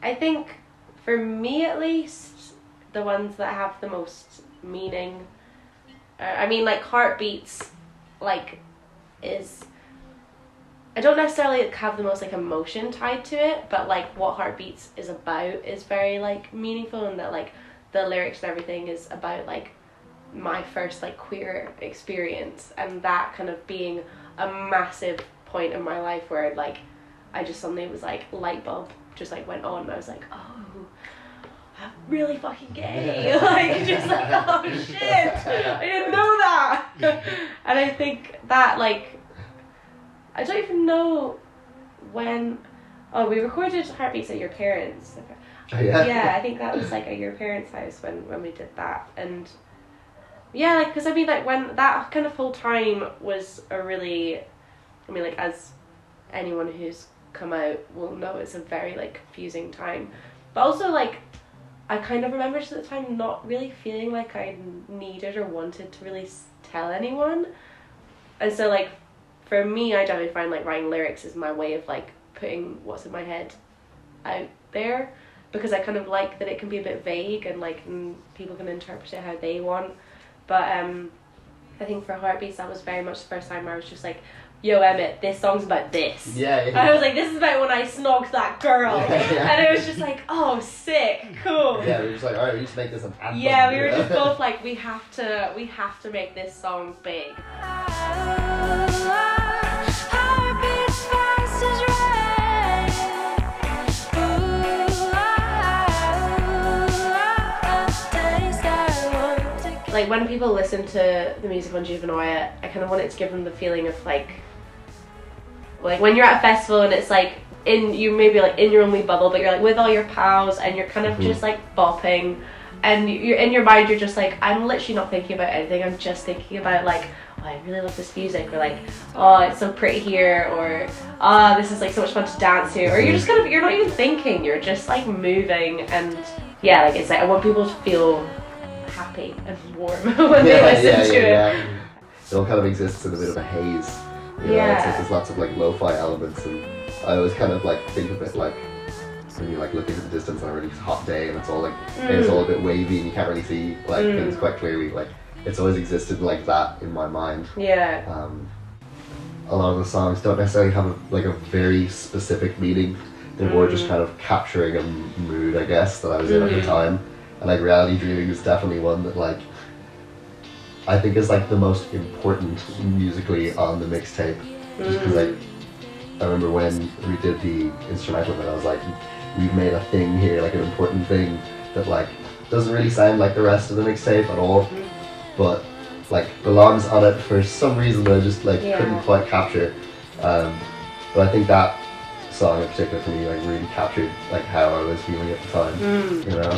I think for me at least, the ones that have the most meaning, I mean, like Heartbeats, like is, I don't necessarily have the most like emotion tied to it, but like what Heartbeats is about is very like meaningful, and that like the lyrics and everything is about like my first like queer experience, and that kind of being a massive point in my life where like I just suddenly was like light bulb just like went on, and I was like, oh, I'm really fucking gay. Like just like, oh shit, I didn't know that. And I think that like, I don't even know when, oh, we recorded Heartbeats at your parents'. Oh, yeah? Yeah, I think that was like at your parents' house when we did that. And yeah, like, because I mean, like, when that kind of whole time was a really, I mean, like, as anyone who's come out will know, it's a very like confusing time, but also like I kind of remember just at the time not really feeling like I needed or wanted to really tell anyone. And so like for me, I definitely find like writing lyrics is my way of like putting what's in my head out there, because I kind of like that it can be a bit vague and like people can interpret it how they want. But I think for Heartbeats, that was very much the first time I was just like, yo Emmett, this song's about this. Yeah. I was like, this is about when I snogged that girl. Yeah. And it was just like, oh, sick, cool. Yeah, we were just like, alright, we just make this an anthem. Yeah, we were just both like, we have to make this song big. Like when people listen to the music on JUVENOIA, I kind of want it to give them the feeling of like when you're at a festival and it's like you maybe like in your own wee bubble, but you're like with all your pals and you're kind of just like bopping, and you're in your mind, you're just like, I'm literally not thinking about anything, I'm just thinking about like, oh, I really love this music, or like, oh, it's so pretty here, or this is like so much fun to dance to, or you're just kind of, you're not even thinking, you're just like moving. And yeah, like it's like I want people to feel happy and warm when they listen to it. It all kind of exists in a bit of a haze. You know, Yeah. it's like there's lots of like lo-fi elements, and I always kind of like think of it like when you like look into the distance on a really hot day and it's all like it's all a bit wavy and you can't really see like things quite clearly. Like it's always existed like that in my mind. Yeah. A lot of the songs don't necessarily have a very specific meaning. They're more just kind of capturing a mood, I guess, that I was in at the time. And like Reality Dreaming is definitely one that like I think is like the most important musically on the mixtape. Just because like I remember when we did the instrumental of it, I was like, we've made a thing here, like an important thing that like doesn't really sound like the rest of the mixtape at all, but like belongs on it for some reason that I just like couldn't quite capture. But I think that song in particular for me like really captured like how I was feeling at the time, you know.